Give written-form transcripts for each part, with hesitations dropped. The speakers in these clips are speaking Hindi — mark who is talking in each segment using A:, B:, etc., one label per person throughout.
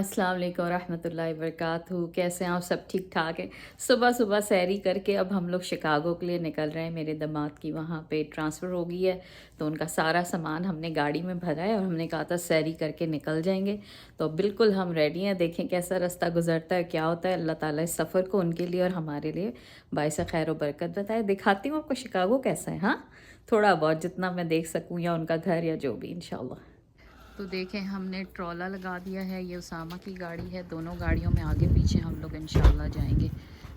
A: अस्सलाम वालेकुम रहमतुल्लाहि वबरकातुहू। कैसे हैं आप? सब ठीक ठाक है। सुबह सुबह सैरी करके अब हम लोग शिकागो के लिए निकल रहे हैं। मेरे दामाद की वहाँ पे ट्रांसफ़र हो गई है, तो उनका सारा सामान हमने गाड़ी में भरा है और हमने कहा था सैरी करके निकल जाएंगे। तो बिल्कुल हम रेडी हैं, देखें कैसा रास्ता गुजरता है, क्या होता है। अल्लाह ताला इस सफ़र को उनके लिए और हमारे लिए बाइस खैर व बरकत बताए। दिखाती हूँ आपको शिकागो कैसा है, हाँ, थोड़ा बहुत जितना मैं देख सकूँ, या उनका घर या जो भी इंशाल्लाह। तो देखें हमने ट्रॉला लगा दिया है, ये उसामा की गाड़ी है। दोनों गाड़ियों में आगे पीछे हम लोग इंशाल्लाह जाएंगे।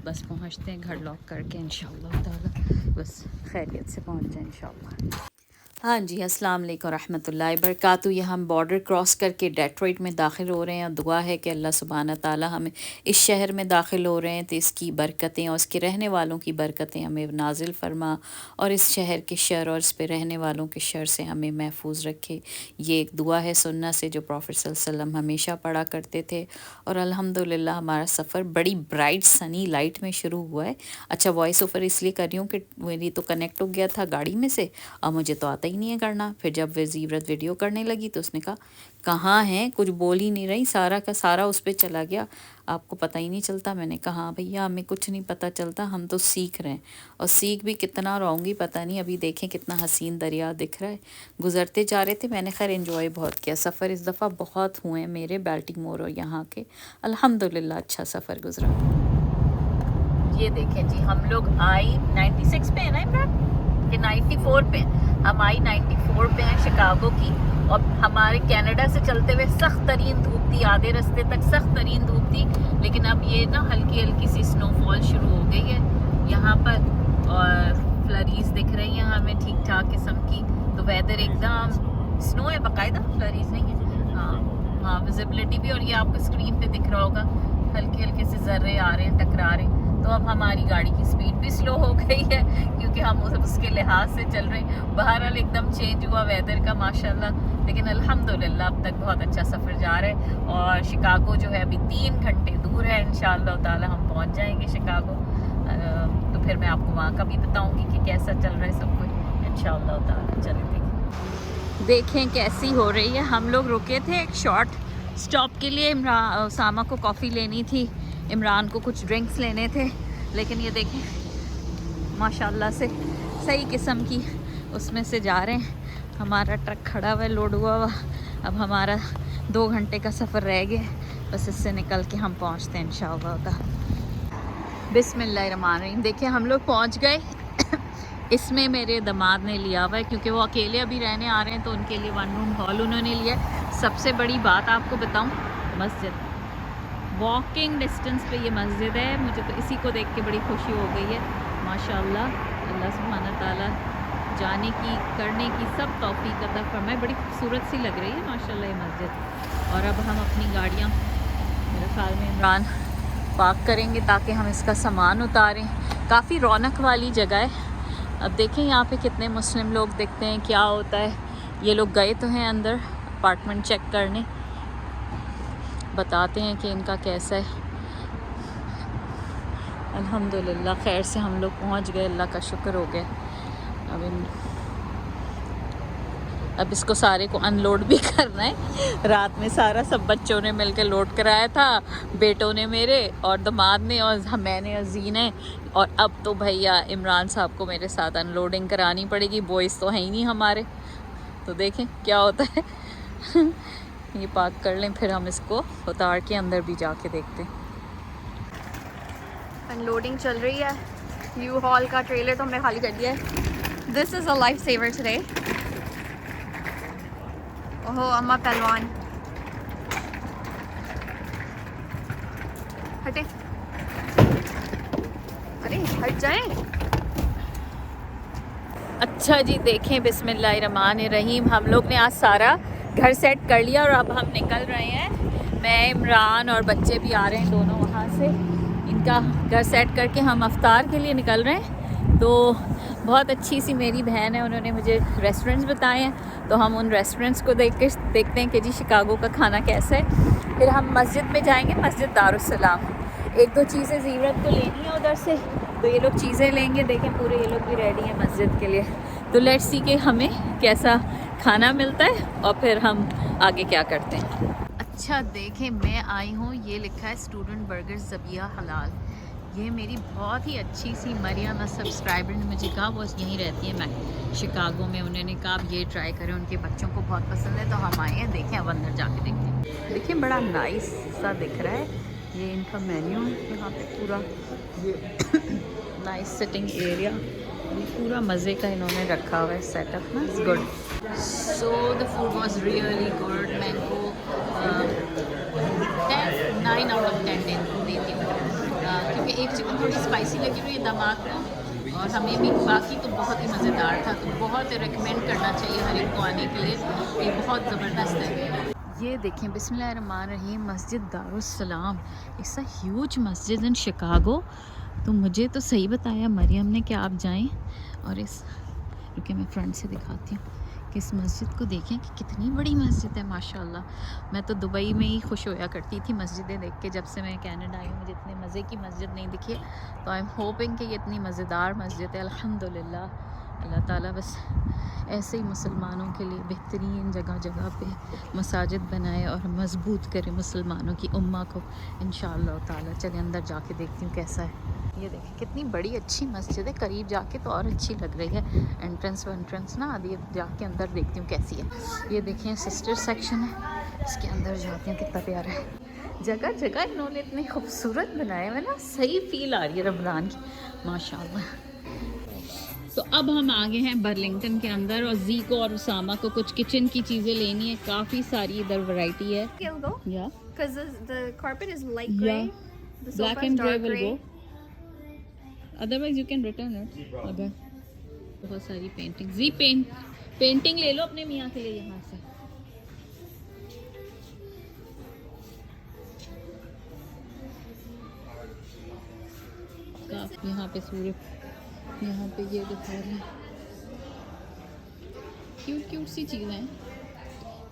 A: बस पहुंचते हैं घर लॉक करके इंशाल्लाह ताला, बस खैरियत से पहुंच जाए इंशाल्लाह। हाँ जी, अस्सलाम वालेकुम रहमतुल्लाहि बरकातहू। ये हम बॉर्डर क्रॉस करके डेट्रॉइट में दाखिल हो रहे हैं। दुआ है कि अल्लाह सुब्हाना ताला हमें इस शहर में दाखिल हो रहे हैं तो इसकी बरकतें और इसके रहने वालों की बरकतें हमें नाजिल फरमा, और इस शहर के शर और इस पे रहने वालों के शर से हमें महफूज रखे। ये एक दुआ है सुन्ना से जो प्रॉफेट सल्लल्लाहु अलैहि वसल्लम हमेशा पढ़ा करते थे। और अल्हम्दुलिल्लाह हमारा सफ़र बड़ी ब्राइट सनी लाइट में शुरू हुआ है। अच्छा, वॉइस ओवर इसलिए कर रही हूँ कि मेरी तो कनेक्ट हो गया था गाड़ी में से और मुझे तो आता ही नहीं है करना। फिर जब वे ज़ीवरत वीडियो करने लगी तो उसने कहा कहाँ हैं, कुछ बोल ही नहीं रही, सारा का सारा उस पर चला गया, आपको पता ही नहीं चलता। मैंने कहा हाँ भैया, हमें कुछ नहीं पता चलता, हम तो सीख रहे हैं। और सीख भी कितना रहूँगी पता नहीं। अभी देखें कितना हसीन दरिया दिख रहा है, गुज़रते जा रहे थे। मैंने खैर एंजॉय बहुत किया। सफ़र इस दफ़ा बहुत हुए हैं मेरे बाल्टीमोर और यहाँ के, अल्हम्दुलिल्लाह अच्छा सफ़र गुजरा। ये देखें जी, हम लोग I-96 पे है ना इमरान, कि 94 पे। हम I-94 पे हैं शिकागो की, और हमारे कनाडा से चलते हुए सख्त तरीन धूप थी, आधे रास्ते तक सख्त तरीन धूप थी। लेकिन अब ये ना हल्की हल्की सी स्नोफॉल शुरू हो गई है यहाँ पर, और फ्लरीज दिख रही हैं हमें ठीक ठाक किस्म की। तो वेदर एकदम स्नो है बाकायदा, फ्लरीज नहीं है। हाँ, विजिबिलिटी भी, और ये आपको स्क्रीन पे दिख रहा होगा हल्के हल्के से जर्रे आ रहे हैं, टकरा रहे हैं। तो अब हमारी गाड़ी की स्पीड भी स्लो हो गई है क्योंकि हम उसके लिहाज से चल रहे हैं। बहरहाल एकदम चेंज हुआ वेदर का माशाल्लाह, लेकिन अल्हम्दुलिल्लाह अब तक बहुत अच्छा सफ़र जा रहा है। और शिकागो जो है अभी 3 घंटे दूर है, इंशाअल्लाह ताला हम पहुंच जाएंगे शिकागो। तो फिर मैं आपको वहाँ का भी बताऊँगी कि कैसा चल रहा है सब कुछ इंशाअल्लाह ताला। चलिए देखें कैसी हो रही है। हम लोग रुके थे एक शॉर्ट स्टॉप के लिए, इमरान उसामा को कॉफ़ी लेनी थी, इमरान को कुछ ड्रिंक्स लेने थे। लेकिन ये देखें माशाल्लाह से सही किस्म की उसमें से जा रहे हैं। हमारा ट्रक खड़ा हुआ है, लोड हुआ हुआ। अब हमारा 2 घंटे का सफ़र रह गया, बस इससे निकल के हम पहुंचते हैं इंशाअल्लाह। बिस्मिल्लाहिर्रहमानिर्रहीम। देखिए हम लोग पहुंच गए। इसमें मेरे दामाद ने लिया हुआ है क्योंकि वो अकेले अभी रहने आ रहे हैं, तो उनके लिए 1 रूम हॉल उन्होंने लिया। सबसे बड़ी बात आपको बताऊं, मस्जिद वॉकिंग डिस्टेंस पे ये मस्जिद है। मुझे तो इसी को देख के बड़ी खुशी हो गई है माशाल्लाह। अल्लाह सुब्हाना ताला जाने की करने की सब तौफीक अता फरमाए। बड़ी खूबसूरत सी लग रही है माशाल्लाह ये मस्जिद। और अब हम अपनी गाड़ियाँ मेरे ख्याल में इमरान पार्क करेंगे ताकि हम इसका सामान उतारें। काफ़ी रौनक वाली जगह है। अब देखें यहाँ पे कितने मुस्लिम लोग दिखते हैं, क्या होता है। ये लोग गए तो हैं अंदर अपार्टमेंट चेक करने, बताते हैं कि इनका कैसा है। अल्हम्दुलिल्लाह खैर से हम लोग पहुँच गए, अल्लाह का शुक्र हो गया। अब इसको सारे को अनलोड भी करना है। रात में सारा सब बच्चों ने मिलकर लोड कराया था, बेटों ने मेरे और दामाद ने और मैंने और जी ने। और अब तो भैया इमरान साहब को मेरे साथ अनलोडिंग करानी पड़ेगी, बॉयज़ तो हैं ही नहीं हमारे। तो देखें क्या होता है। ये पार्क कर लें, फिर हम इसको उतार के अंदर भी जाके देखते हैं।
B: अनलोडिंग चल रही है। यू हॉल का ट्रेलर तो हमने खाली कर दिया है। This is a life saver today. ओहो अम्मा पहलवान, हटे, अरे हट जाएं।
A: अच्छा जी, देखें बिस्मिल्लाहिर्रहमानिर्रहीम, हम लोग ने आज सारा घर सेट कर लिया और अब हम निकल रहे हैं। मैं, इमरान और बच्चे भी आ रहे हैं दोनों वहाँ से। इनका घर सेट करके हम अफ्तार के लिए निकल रहे हैं। तो बहुत अच्छी सी मेरी बहन है, उन्होंने मुझे रेस्टोरेंट्स बताए हैं, तो हम उन रेस्टोरेंट्स को देखते हैं कि जी शिकागो का खाना कैसा है। फिर हम मस्जिद में जाएंगे, मस्जिद दारुस्सलाम। 1-2 चीज़ें ज़रूरत को लेनी है उधर से, तो ये लोग चीज़ें लेंगे। देखें पूरे ये लोग भी रेडी हैं मस्जिद के लिए। तो लेट्स सी कि हमें कैसा खाना मिलता है और फिर हम आगे क्या करते हैं। अच्छा देखें, मैं आई हूँ, ये लिखा है स्टूडेंट बर्गर ज़बिया हलाल। ये मेरी बहुत ही अच्छी सी मरियम सब्सक्राइबर ने मुझे कहा, वो यहीं रहती है मैं शिकागो में। उन्होंने कहा आप ये ट्राई करें, उनके बच्चों को बहुत पसंद है। तो हम आए हैं, देखें अब अंदर जाके देखते हैं। देखिए बड़ा नाइस सा दिख रहा है ये इनका मेन्यू। यहाँ पे पूरा ये नाइस सिटिंग एरिया, ये पूरा मज़े का इन्होंने रखा हुआ है सेटअप ना। It's good. So the food was really good. Mango 9 out of 10 देती हूँ, क्योंकि एक चिकन थोड़ी स्पाइसी लगी हुई है दामाद को, और हमें भी बाकी तो बहुत ही मज़ेदार था। तो बहुत रिकमेंड करना चाहिए हर एक को आने के लिए, ये बहुत ज़बरदस्त है। ये देखें बिस्मिल्लाहिर्रहमानिर्रहीम, मस्जिद दारुस्सलाम। इट्स अ ह्यूज मस्जिद इन शिकागो। तो मुझे तो सही बताया मरियम ने कि आप जाएं और इस, रुके मैं फ्रंट से दिखाती हूँ कि इस मस्जिद को देखें कि कितनी बड़ी मस्जिद है माशाल्लाह। मैं तो दुबई में ही खुश होया करती थी मस्जिदें देख के। जब से मैं कनाडा आई हूँ मुझे इतने मज़े की मस्जिद नहीं दिखी। तो आई एम होपिंग कि ये इतनी मज़ेदार मस्जिद है। अल्हम्दुलिल्लाह, अल्लाह ताला बस ऐसे ही मुसलमानों के लिए बेहतरीन जगह जगह पे मसाजिद बनाए और मजबूत करे मुसलमानों की उम्मा को इंशाअल्लाह ताला। चलिए अंदर जाके देखती हूँ कैसा है। ये देखिए कितनी बड़ी अच्छी मस्जिद है, करीब जाके तो और अच्छी लग रही है। एंट्रेंस ना आदि जाके अंदर देखती हूँ कैसी है। ये देखिए सिस्टर सेक्शन है, इसके अंदर जाती हूँ। कितना प्यारा है, जगह जगह इन्होंने इतनी खूबसूरत बनाए हुए ना, सही फील आ रही है रमज़ान की माशाल्लाह। तो अब हम आ गए हैं बर्लिंगटन के अंदर, और जी को और उसामा को कुछ किचन की चीज़ें लेनी है। काफ़ी सारी इधर वैरायटी है।
B: He'll go
A: या
B: because the carpet is light gray. The sofa
A: black
B: is
A: and grey
B: dark
A: will
B: gray.
A: Go, otherwise you can return it. अगर बहुत सारी पेंटिंग, जी पेंटिंग ले लो अपने मियाँ के लिए यहाँ से। यहाँ पे सूर्य, यहाँ पे ये दिखा रहे हैं क्यूट क्यूट सी चीज़ें हैं।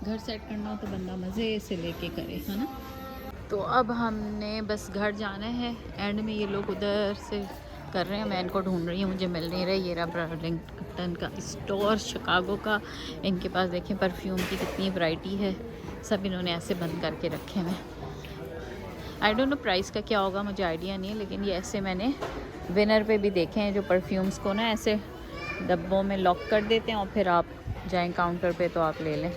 A: घर सेट करना हो तो बंदा मज़े से लेके करे, है ना। तो अब हमने बस घर जाना है। एंड में ये लोग उधर से कर रहे हैं, मैं इनको ढूंढ रही हूँ, मुझे मिल नहीं रही। ये रहा बर्लिंगटन का स्टोर शिकागो का। इनके पास देखें परफ्यूम की कितनी वैरायटी है, सब इन्होंने ऐसे बंद करके रखे हैं। आई डोंट नो प्राइस का क्या होगा, मुझे आइडिया नहीं है, लेकिन ये ऐसे मैंने विनर पे भी देखे हैं जो परफ्यूम्स को ना ऐसे डब्बों में लॉक कर देते हैं और फिर आप जाएं काउंटर पे तो आप ले लें।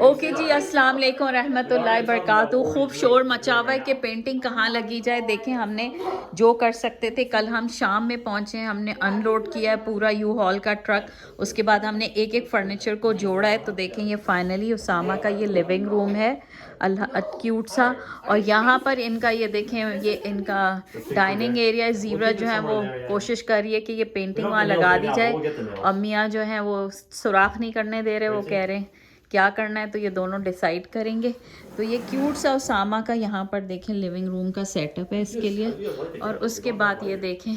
A: ओके जी, अस्सलाम वालेकुम रहमतुल्लाहि बरकातुहू। खूब शोर मचा हुआ है कि पेंटिंग कहाँ लगी जाए। देखें हमने जो कर सकते थे, कल हम शाम में पहुँचे हैं, हमने अनलोड किया है पूरा यू हॉल का ट्रक। उसके बाद हमने एक एक फर्नीचर को जोड़ा है। तो देखें ये फाइनली उसामा का ये लिविंग रूम है, अल्लाह क्यूट सा। और यहाँ पर इनका ये देखें, ये इनका डाइनिंग एरिया है। ज़ीरा जो है वो कोशिश कर रही है कि ये पेंटिंग वहाँ लगा दी जाए, और मियाँ जो है वो सुराख नहीं करने दे रहे, वो कह रहे हैं क्या करना है, तो ये दोनों डिसाइड करेंगे। तो ये क्यूट सा उसामा का यहाँ पर देखें लिविंग रूम का सेटअप है इसके लिए। और उसके बाद ये देखें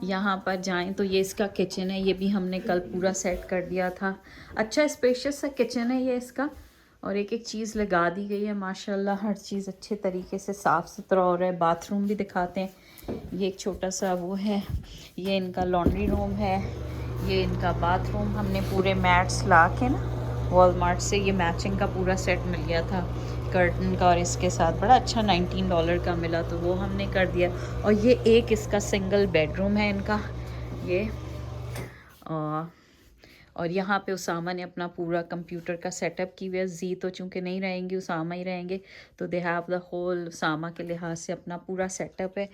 A: यहाँ पर जाएं तो ये इसका किचन है, ये भी हमने कल पूरा सेट कर दिया था। अच्छा स्पेशियस सा किचन है ये इसका, और एक एक चीज़ लगा दी गई है माशाल्लाह। हर चीज़ अच्छे तरीके से साफ़ सुथरा हो रहा है। बाथरूम भी दिखाते हैं, ये एक छोटा सा वो है, ये इनका लॉन्ड्री रूम है, ये इनका बाथरूम। हमने पूरे मैट्स ला के ना वॉलमार्ट से ये मैचिंग का पूरा सेट मिल गया था कर्टन का, और इसके साथ बड़ा अच्छा $19 का मिला, तो वो हमने कर दिया। और ये एक इसका सिंगल बेडरूम है इनका ये। और यहाँ पे उसामा ने अपना पूरा कंप्यूटर का सेटअप की हुआ है। जी तो चूँकि नहीं रहेंगी, उसामा ही रहेंगे, तो they have the whole Usama के लिहाज से अपना पूरा सेटअप है।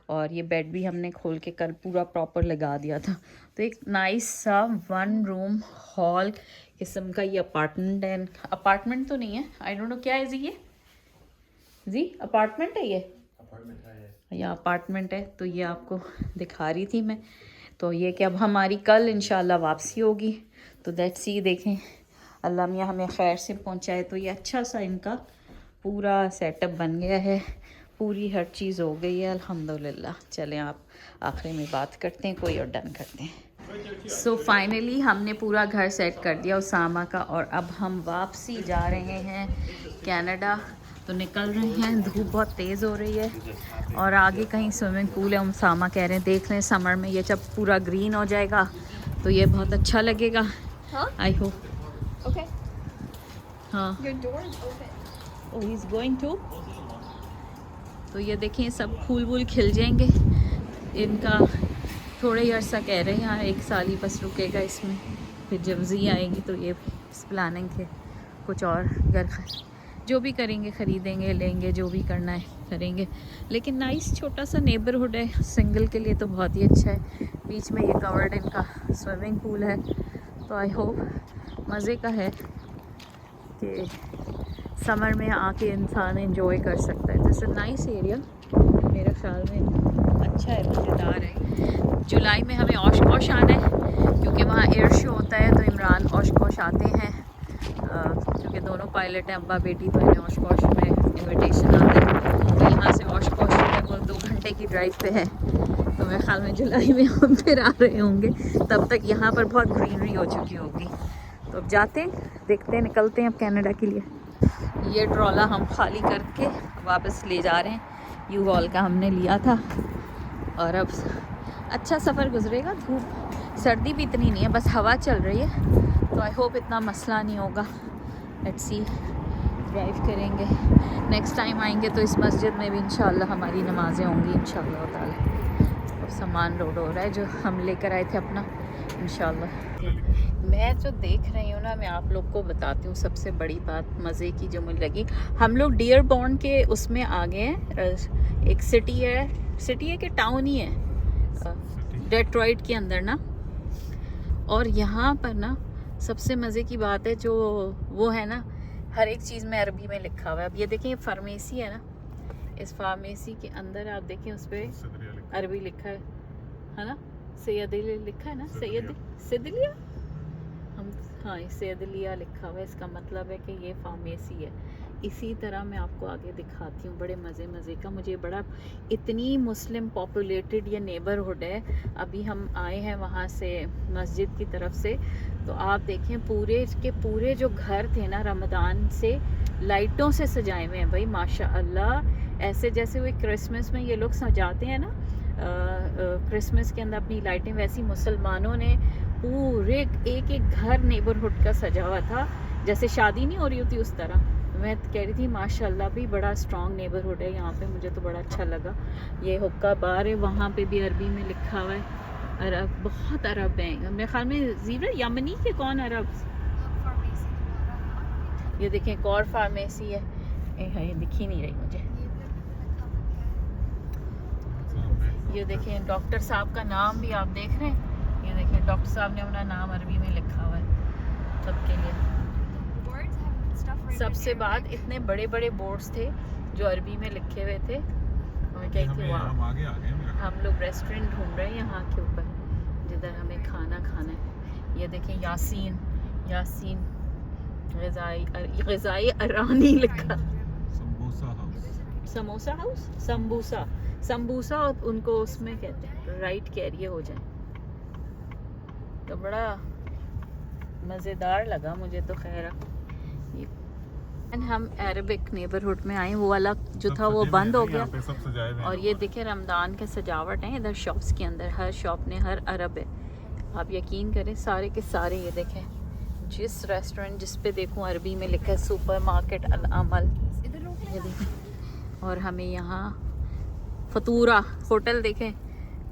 A: और ये बेड भी हमने खोल के कल पूरा प्रॉपर लगा दिया था। तो एक नाइस सा 1 रूम हॉल किस्म का ये अपार्टमेंट है। अपार्टमेंट तो नहीं है, आई डोंट नो क्या है जी, ये अपार्टमेंट है, ये अपार्टमेंट है। तो ये आपको दिखा रही थी मैं। तो ये कि अब हमारी कल इंशाल्लाह वापसी होगी, तो दैट्स सी। देखें अल्लाह मियाँ हमें खैर से पहुँचाए। तो ये अच्छा सा इनका पूरा सेटअप बन गया है, पूरी हर चीज़ हो गई है अल्हम्दुलिल्लाह। चलें आप आखिर में बात करते हैं कोई और डन करते हैं। सो फाइनली हमने पूरा घर सेट कर दिया उसामा का, और अब हम वापसी जा रहे हैं कनाडा। तो निकल रहे हैं। धूप बहुत तेज़ हो रही है और आगे कहीं स्विमिंग पूल है। उसामा कह रहे हैं देख लें समर में ये जब पूरा ग्रीन हो जाएगा तो ये बहुत अच्छा लगेगा।
B: Huh?
A: I hope.
B: Okay.
A: हाँ
B: Your door is open.
A: Oh, he's going to? तो ये देखें सब फूल वूल खिल जाएंगे। इनका थोड़े ही अर्सा कह रहे हैं यहाँ 1 साल ही बस रुकेगा इसमें, फिर जब जी आएगी तो ये इस प्लानिंग थे कुछ और घर जो भी करेंगे ख़रीदेंगे लेंगे, जो भी करना है करेंगे। लेकिन नाइस छोटा सा नेबरहुड है, सिंगल के लिए तो बहुत ही अच्छा है। बीच में ये कवर्ड इनका स्विमिंग पूल है, तो आई होप मज़े का है कि समर में आके इंसान एंजॉय कर सकता है। दिस इज़ नाइस एरिया, मेरे ख्याल में अच्छा है, मज़ेदार है। जुलाई में हमें ओशकोश आना है क्योंकि वहाँ एयर शो होता है, तो इमरान ओशकोश आते हैं क्योंकि दोनों पायलट हैं, अब्बा बेटी, तो इन्हें ओशकोश में इनविटेशन आता है। तो यहाँ से ओशकोश वो 2 घंटे की ड्राइव पे है, तो मेरे ख्याल में जुलाई में हम फिर आ रहे होंगे, तब तक यहाँ पर बहुत ग्रीनरी हो चुकी होगी। तो अब जाते हैं, देखते हैं, निकलते हैं अब कनाडा के लिए। ये ट्रॉला हम खाली करके वापस ले जा रहे हैं। यू हॉल का हमने लिया था और अब अच्छा सफ़र गुजरेगा। धूप सर्दी भी इतनी नहीं है, बस हवा चल रही है, तो आई होप इतना मसला नहीं होगा। लेट्स सी, ड्राइव करेंगे। नेक्स्ट टाइम आएंगे तो इस मस्जिद में भी इंशाल्लाह हमारी नमाज़ें होंगी इंशाल्लाह ताला। और सामान लोड हो रहा है जो हम लेकर आए थे अपना, इंशाल्लाह। मैं जो देख रही हूँ ना, मैं आप लोग को बताती हूँ सबसे बड़ी बात मज़े की जो मुझे लगी। हम लोग डियरबॉर्न के उसमें आ गए हैं, एक सिटी है कि टाउन ही है डेट्रॉइट के अंदर ना। और यहाँ पर ना सबसे मज़े की बात है जो वो है ना, हर एक चीज़ में अरबी में लिखा हुआ है। अब ये देखें, ये फार्मेसी है ना, इस फार्मेसी के अंदर आप देखें उस पर अरबी लिखा है ना, सैयदलिया लिखा है ना, सैयदलिया हम, हाँ सैयदलिया लिखा हुआ है। इसका मतलब है कि ये फार्मेसी है। इसी तरह मैं आपको आगे दिखाती हूँ, बड़े मज़े का। मुझे बड़ा, इतनी मुस्लिम पॉपुलेटेड ये नेबरहुड है। अभी हम आए हैं वहाँ से मस्जिद की तरफ से, तो आप देखें पूरे के पूरे जो घर थे ना रमज़ान से लाइटों से सजाए हुए हैं भाई, माशाअल्लाह। ऐसे जैसे वो क्रिसमस में ये लोग सजाते हैं ना, क्रिसमस के अंदर अपनी लाइटें, वैसी मुसलमानों ने पूरे एक घर नेबरहुड का सजा हुआ था, जैसे शादी नहीं हो रही होती उस तरह। मैं कह रही थी माशाल्लाह भी बड़ा स्ट्रॉन्ग नेबरहुड है यहाँ पे, मुझे तो बड़ा अच्छा लगा। ये हुक्का बार है, वहाँ पे भी अरबी में लिखा हुआ है। अरब, बहुत अरब हैं मेरे ख्याल में। ज़ीरा यमनी के कौन अरब? ये देखें एक और फार्मेसी है, ये दिखी नहीं रही मुझे। ये देखें डॉक्टर साहब का नाम भी आप देख रहे हैं। ये देखें डॉक्टर साहब ने अपना नाम अरबी में लिखा हुआ है सबके लिए। सबसे बाद इतने बड़े बड़े बोर्ड्स थे जो अरबी में लिखे हुए थे। मैं कही थी वाह, हम लोग रेस्टोरेंट ढूंढ रहे हैं यहाँ के ऊपर जिधर हमें खाना खाना है। ये देखें यासीन ग़िज़ाई अरानी लिखा। समोसा हाउस, संबूसा उनको उसमें कहते हैं, राइट कैरियर हो जाए। तो बड़ा मज़ेदार लगा मुझे तो। खैर हम अरबिक नेबरहुड में आए, वो वाला जो था वो बंद हो गया। और ये देखें रमज़ान के सजावट है इधर शॉप्स के अंदर, हर शॉप में हर अरब है। आप यकीन करें सारे के सारे, ये देखें जिस रेस्टोरेंट जिस पे देखूं अरबी में लिखा है सुपर मार्केट अल अमल। ये देखें, और हमें यहाँ फतूरा होटल देखें,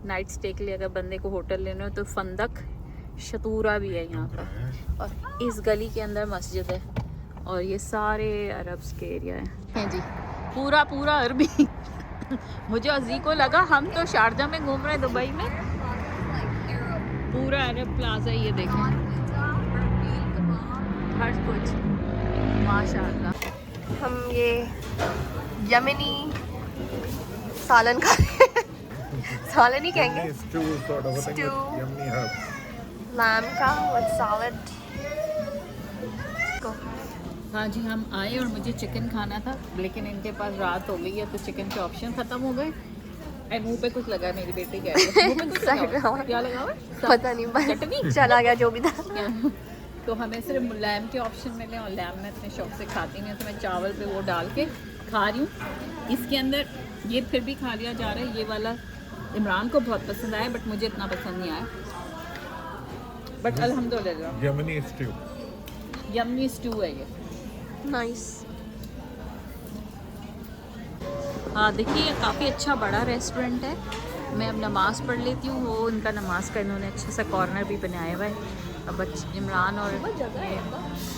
A: नाइट स्टे के लिए अगर बंदे को होटल लेना हो तो फंदक शतूरा भी है यहाँ पर। और इस गली के अंदर मस्जिद है और ये सारे अरब्स के एरिया हैं जी, पूरा अरबी। मुझे अजी को लगा हम तो शारजा में घूम रहे हैं, दुबई में पूरा अरब प्लाजा। ये देखें हर कुछ माशाल्लाह।
B: हम ये यमनी सालन खा रहे हैं। सालन ही कहेंगे, स्टू लैम का विद सैलड।
A: हाँ जी, हम आए और मुझे चिकन खाना था, लेकिन इनके पास रात हो गई है तो चिकन के ऑप्शन ख़त्म हो गए। मुंह पे कुछ लगा, मेरी बेटी कह रही है मुंह पे कुछ लगा हुआ। क्या लगा हुआ?
B: पता नहीं, चटनी चला गया जो भी था।
A: तो हमें सिर्फ लैम के ऑप्शन मिले और लैम में अपने शौक से खाती नहीं, तो मैं चावल पे वो डाल के खा रही हूँ। इसके अंदर ये फिर भी खा लिया जा रहा है, ये वाला इमरान को बहुत पसंद आया बट मुझे इतना पसंद नहीं आया, बट अल्हम्दुलिल्लाह
C: यमनी स्ट्यू।
A: यम्मी स्टू है ये।
B: नाइस।
A: हाँ देखिए, ये काफ़ी अच्छा बड़ा रेस्टोरेंट है। मैं अब नमाज़ पढ़ लेती हूँ। वो उनका नमाज का इन्होंने अच्छा सा कॉर्नर भी बनाया हुआ है। अब बच्चे इमरान और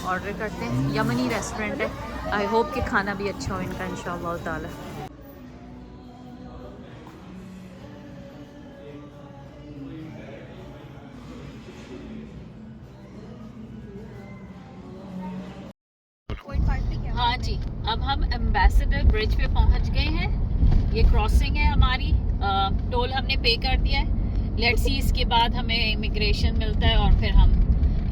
A: ऑर्डर करते हैं। यमनी रेस्टोरेंट है। आई होप कि खाना भी अच्छा हो इनका इंशाअल्लाह ताला। हाँ जी, अब हम एम्बेसडर ब्रिज पे पहुंच गए हैं। ये क्रॉसिंग है हमारी। टोल हमने पे कर दिया है। लेट्स सी इसके बाद हमें इमिग्रेशन मिलता है और फिर हम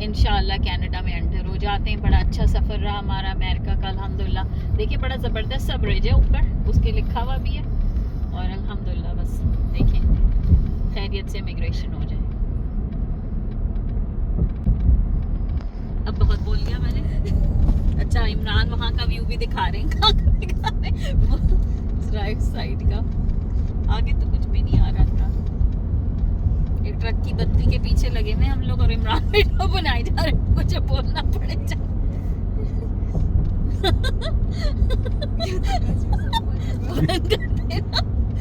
A: इंशाल्लाह कनाडा में एंटर हो जाते हैं। बड़ा अच्छा सफ़र रहा हमारा अमेरिका का अल्हम्दुलिल्लाह। देखिए बड़ा ज़बरदस्त सा ब्रिज है, ऊपर उसके लिखा हुआ भी है। और अल्हम्दुलिल्लाह बस देखिए खैरियत से इमिग्रेशन हो जाए। अब बहुत बोल लिया मैंने। अच्छा, इमरान वहाँ का व्यू भी दिखा रहे हैं। कहाँ का दिखा रहे हैं? वो राइट साइड का। आगे तो कुछ भी नहीं आ रहा था। एक ट्रक की बत्ती के पीछे लगे हुए हम लोग और इमरान वीडियो बनाए जा रहे हैं। कुछ बोलना पड़ेगा।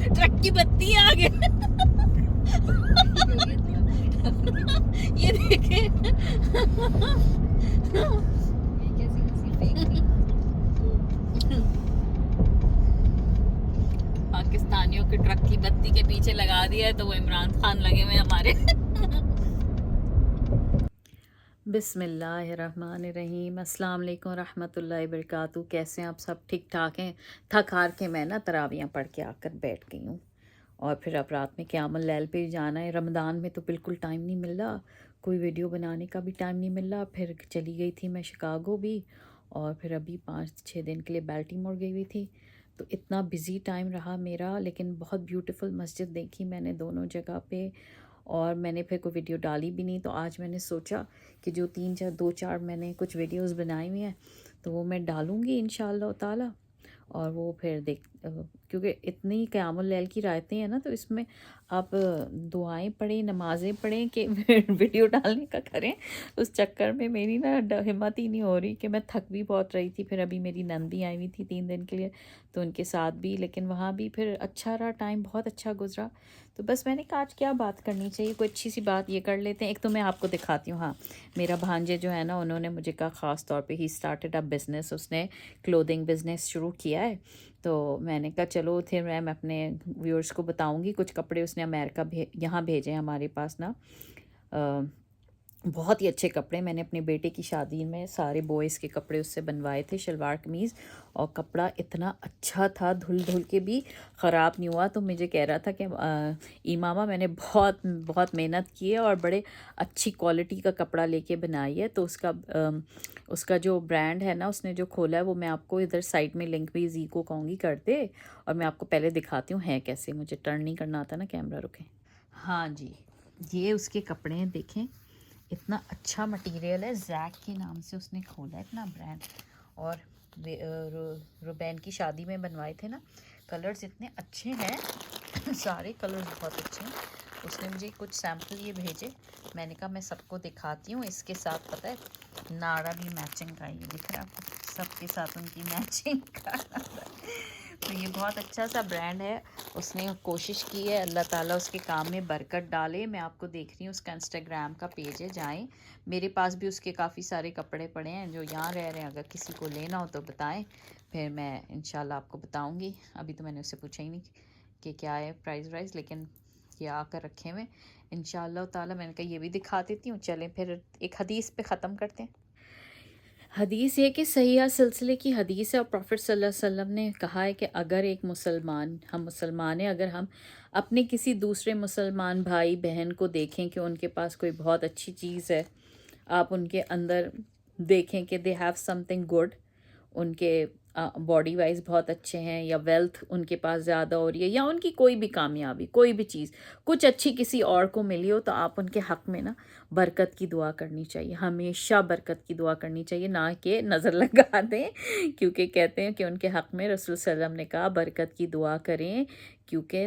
A: ट्रक की बत्ती है आगे। ये देखे। पाकिस्तानियों के ट्रक की बत्ती के पीछे लगा दिया है तो वो इमरान खान लगे हुए हमारे। बिस्मिल्लाहिर्रहमानिर्रहीम। अस्सलाम वालेकुम रहमतुल्लाहि वबरकातुहू। कैसे हैं आप सब? ठीक ठाक हैं? थक हार के मैं ना तरावियाँ पढ़ के आकर बैठ गई हूँ और फिर अब रात में क़यामुल लैल पे जाना है। रमज़ान में तो बिल्कुल टाइम नहीं मिल रहा, कोई वीडियो बनाने का भी टाइम नहीं मिल रहा। फिर चली गई थी मैं शिकागो भी, और फिर अभी 5-6 दिन के लिए बाल्टीमोर गई हुई थी। तो इतना बिज़ी टाइम रहा मेरा, लेकिन बहुत ब्यूटीफुल मस्जिद देखी मैंने दोनों जगह पे। और मैंने फिर कोई वीडियो डाली भी नहीं, तो आज मैंने सोचा कि जो 2-4 मैंने कुछ वीडियोस बनाई हुई हैं तो वो मैं डालूँगी इंशाअल्लाह ताला। और वो फिर देख, क्योंकि इतनी क़यामुल लैल की रायतें हैं ना, तो इसमें आप दुआएं पढ़ें, नमाज़ें पढ़ें कि वीडियो डालने का करें। उस चक्कर में मेरी ना हिम्मत ही नहीं हो रही कि मैं थक भी बहुत रही थी। फिर अभी मेरी नंद भी आई हुई थी 3 दिन के लिए, तो उनके साथ भी, लेकिन वहाँ भी फिर अच्छा रहा, टाइम बहुत अच्छा गुजरा। तो बस मैंने कहा आज क्या बात करनी चाहिए, कोई अच्छी सी बात ये कर लेते हैं। एक तो मैं आपको दिखाती हूँ। हाँ, मेरा भांजे जो है ना, उन्होंने मुझे कहा ख़ास तौर पे ही स्टार्टेड अ बिज़नेस। उसने क्लोथिंग बिज़नेस शुरू किया है। तो मैंने कहा चलो फिर मैं अपने व्यूअर्स को बताऊंगी। कुछ कपड़े उसने अमेरिका यहाँ भेजे हमारे पास ना। बहुत ही अच्छे कपड़े। मैंने अपने बेटे की शादी में सारे बॉयज़ के कपड़े उससे बनवाए थे, शलवार कमीज़, और कपड़ा इतना अच्छा था, धुल धुल के भी ख़राब नहीं हुआ। तो मुझे कह रहा था कि मामा मैंने बहुत बहुत मेहनत की है और बड़े अच्छी क्वालिटी का कपड़ा लेके बनाई है। तो उसका जो ब्रांड है ना, उसने जो खोला है, वो मैं आपको इधर साइड में लिंक भी जी को कहूँगी कर दे। और मैं आपको पहले दिखाती हूँ है कैसे। मुझे टर्न नहीं करना आता ना, कैमरा रुके। हाँ जी, ये उसके कपड़े हैं, देखें इतना अच्छा मटेरियल है। जैक के नाम से उसने खोला है अपना ब्रांड। और रुबैन की शादी में बनवाए थे ना, कलर्स इतने अच्छे हैं। सारे कलर्स बहुत अच्छे हैं। उसने मुझे कुछ सैम्पल ये भेजे, मैंने कहा मैं सबको दिखाती हूँ। इसके साथ पता है नाड़ा भी मैचिंग का, ये दिख रहा है आपको, सबके साथ उनकी मैचिंग का। तो ये बहुत अच्छा सा ब्रांड है। उसने कोशिश की है, अल्लाह ताला उसके काम में बरकत डाले। मैं आपको देख रही हूँ, उसका इंस्टाग्राम का पेज है, जाएं। मेरे पास भी उसके काफ़ी सारे कपड़े पड़े हैं जो यहाँ रह रहे हैं। अगर किसी को लेना हो तो बताएं, फिर मैं इंशाल्लाह आपको बताऊँगी। अभी तो मैंने उससे पूछा ही नहीं कि क्या है प्राइस, लेकिन ये आकर रखे हुए इंशाल्लाह ताला। मैंने कहा ये भी दिखा देती हूँ। चलें फिर एक हदीस पे ख़त्म करते हैं। हदीस ये कि सहीह सिलसिले की हदीस है, और प्रॉफिट सल्लल्लाहु अलैहि वसल्लम ने कहा है कि अगर एक मुसलमान, हम मुसलमान हैं, अगर हम अपने किसी दूसरे मुसलमान भाई बहन को देखें कि उनके पास कोई बहुत अच्छी चीज़ है, आप उनके अंदर देखें कि दे हैव समथिंग गुड, उनके बॉडी वाइज बहुत अच्छे हैं, या वेल्थ उनके पास ज़्यादा हो रही है, या उनकी कोई भी कामयाबी, कोई भी चीज़ कुछ अच्छी किसी और को मिली हो, तो आप उनके हक़ में ना बरकत की दुआ करनी चाहिए, हमेशा बरकत की दुआ करनी चाहिए, ना कि नज़र लगा दें, क्योंकि कहते हैं कि उनके हक़ में रसूल सल्लल्लाहु अलैहि वसल्लम ने कहा बरकत की दुआ करें, क्योंकि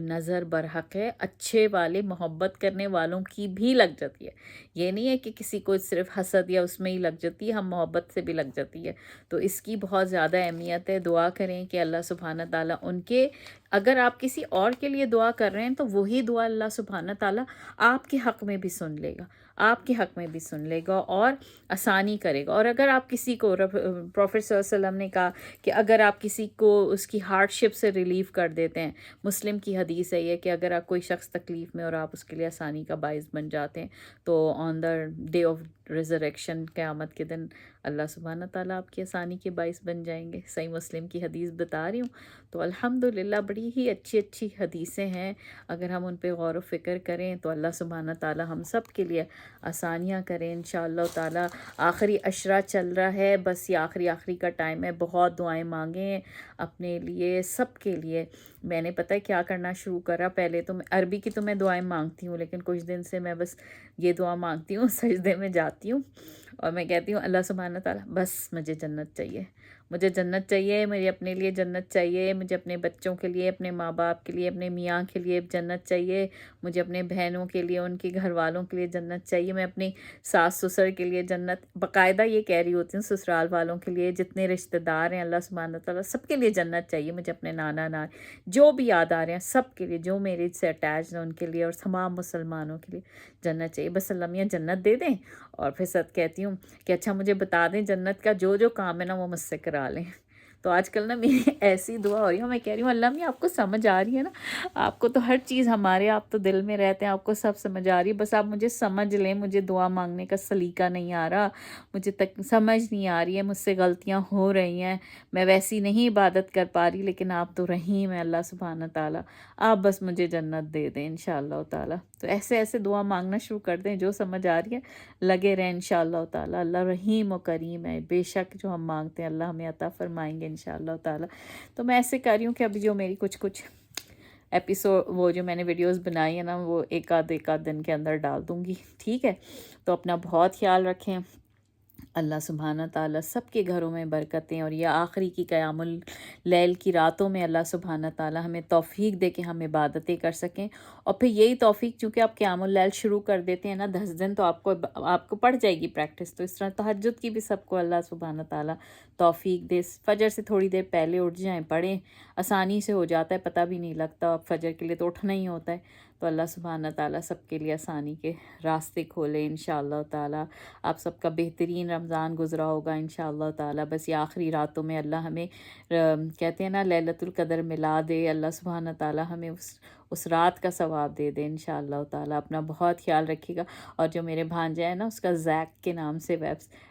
A: नज़र बरहक है, अच्छे वाले मोहब्बत करने वालों की भी लग जाती है। ये नहीं है कि किसी को सिर्फ हसद या उसमें ही लग जाती है, हम मोहब्बत से भी लग जाती है। तो इसकी बहुत ज़्यादा अहमियत है। दुआ करें कि अल्लाह सुब्हाना ताला उनके, अगर आप किसी और के लिए दुआ कर रहे हैं तो वही दुआ अल्लाह सुब्हाना ताला आपके हक़ में भी सुन लेगा, आपके हक़ में भी सुन लेगा और आसानी करेगा। और अगर आप किसी को, प्रॉफेट सल्लल्लाहु अलैहि वसल्लम ने कहा कि अगर आप किसी को उसकी हार्डशिप से रिलीव कर देते हैं, मुस्लिम की हदीस है ये कि अगर आप कोई शख्स तकलीफ़ में और आप उसके लिए आसानी का बाइस बन जाते हैं, तो on the day of resurrection, क़यामत के दिन, अल्लाह सुब्हाना ताला आपकी आसानी के बाइस बन जाएंगे। सही मुस्लिम की हदीस बता रही हूँ। तो अल्हम्दुलिल्लाह बड़ी ही अच्छी अच्छी हदीसें हैं। अगर हम उन पे गौर व फ़िक्र करें तो अल्लाह सुब्हाना ताला हम सब के लिए आसानियाँ करें इंशाअल्लाह ताला। आखिरी अशरा चल रहा है, बस ये आखिरी का टाइम है। बहुत दुआएं मांगें अपने लिए, सब के लिए। मैंने पता है क्या करना शुरू करा, पहले तो मैं अरबी की तो मैं दुआएं मांगती हूँ, लेकिन कुछ दिन से मैं बस ये दुआ मांगती हूँ, सजदे में जाती हूँ और मैं कहती हूँ अल्लाह सुब्हाना ताला बस मुझे जन्नत चाहिए, मुझे जन्नत चाहिए, मेरे अपने लिए जन्नत चाहिए, मुझे अपने बच्चों के लिए, अपने माँ बाप के लिए, अपने मियाँ के लिए जन्नत चाहिए, मुझे अपने बहनों के लिए, उनके घर वालों के लिए जन्नत चाहिए, मैं अपनी सास ससुर के लिए जन्नत, बाकायदा ये कह रही होती हूँ, ससुराल वालों के लिए, जितने रिश्तेदार हैं अल्लाह सुब्हाना ताला सबके लिए जन्नत चाहिए, मुझे अपने नाना नानी जो भी याद आ रहे हैं सब के लिए, जो मेरे से अटैच हैं उनके लिए, और तमाम मुसलमानों के लिए जन्नत चाहिए। बस अल्लाह मियाँ जन्नत दे दें। और फिर सच कहती हूँ कि अच्छा मुझे बता दें जन्नत का जो जो काम है ना वो मुझसे करा लें। तो आजकल ना मेरी ऐसी दुआ हो रही है, मैं कह रही हूँ अल्लाह मियाँ आपको समझ आ रही है ना, आपको तो हर चीज़, हमारे आप तो दिल में रहते हैं, आपको सब समझ आ रही है, बस आप मुझे समझ लें, मुझे दुआ मांगने का सलीका नहीं आ रहा, मुझे तक समझ नहीं आ रही है, मुझसे गलतियाँ हो रही हैं, मैं वैसी नहीं इबादत कर पा रही, लेकिन आप तो रहीम है अल्लाह सुब्हाना ताला, आप बस मुझे जन्नत दे दें इंशाअल्लाह ताला। तो ऐसे ऐसे दुआ मांगना शुरू कर दें, जो समझ आ रही है लगे रहें इंशाअल्लाह ताला। अल्लाह रहीम और करीम है, बेशक जो हम मांगते हैं अल्लाह हमें अता फरमाएंगे इंशाअल्लाह ताला। तो मैं ऐसे कर रही हूँ कि अभी जो मेरी कुछ एपिसोड, वो जो मैंने वीडियोस बनाई है ना, वो एक आध दिन के अंदर डाल दूँगी, ठीक है। तो अपना बहुत ख्याल रखें। अल्लाह सुब्हाना ताला सबके घरों में बरकतें, और यह आखिरी की क़यामुल लैल की रातों में अल्लाह सुब्हाना ताला हमें तौफ़ीक दे के हम इबादतें कर सकें। और फिर यही तौफ़ीक, चूँकि आप क़यामुल लैल शुरू कर देते हैं ना 10 दिन, तो आपको पड़ जाएगी प्रैक्टिस। तो इस तरह तहज्जुद की भी सबको अल्लाह सुब्हाना ताला तौफ़ीक दे। फजर से थोड़ी देर पहले उठ जाएँ, पढ़ें, आसानी से हो जाता है, पता भी नहीं लगता। फजर के लिए तो उठना ही होता है। तो अल्लाह सुब्हाना ताला सबके लिए आसानी के रास्ते खोले इंशाअल्लाह ताला। आप सबका बेहतरीन रमज़ान गुज़रा होगा इंशाअल्लाह ताला। बस ये आखिरी रातों में अल्लाह हमें कहते हैं ना लैलतुल क़द्र मिला दे, अल्लाह सुब्हाना ताला हमें उस रात का सवाब दे दे इंशाअल्लाह ताला। अपना बहुत ख्याल रखिएगा। और जो मेरे भांजा है ना, उसका जैक के नाम से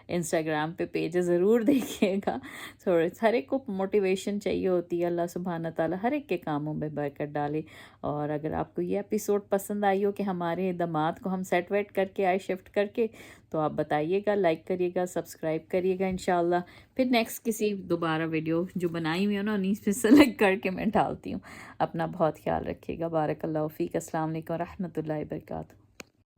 A: इंस्टाग्राम पे पेज ज़रूर देखिएगा। थोड़े हर एक को मोटिवेशन चाहिए होती है, अल्लाह सुब्हाना ताला हर एक के कामों में बरकत डाले। और अगर आपको ये एपिसोड पसंद आई हो कि हमारे दामाद को हम सेट वेट करके आए, शिफ्ट करके, तो आप बताइएगा, लाइक करिएगा, सब्सक्राइब करिएगा इंशाअल्लाह। फिर नेक्स्ट किसी दोबारा वीडियो जो बनाई हुई हो ना, उन्हीं से सेलेक्ट करके मैं डालती हूँ। अपना बहुत ख्याल रखिएगा। बारकल्लाहु फ़ीक। अस्सलाम वालेकुम रहमतुल्लाहि वबरकातुहू।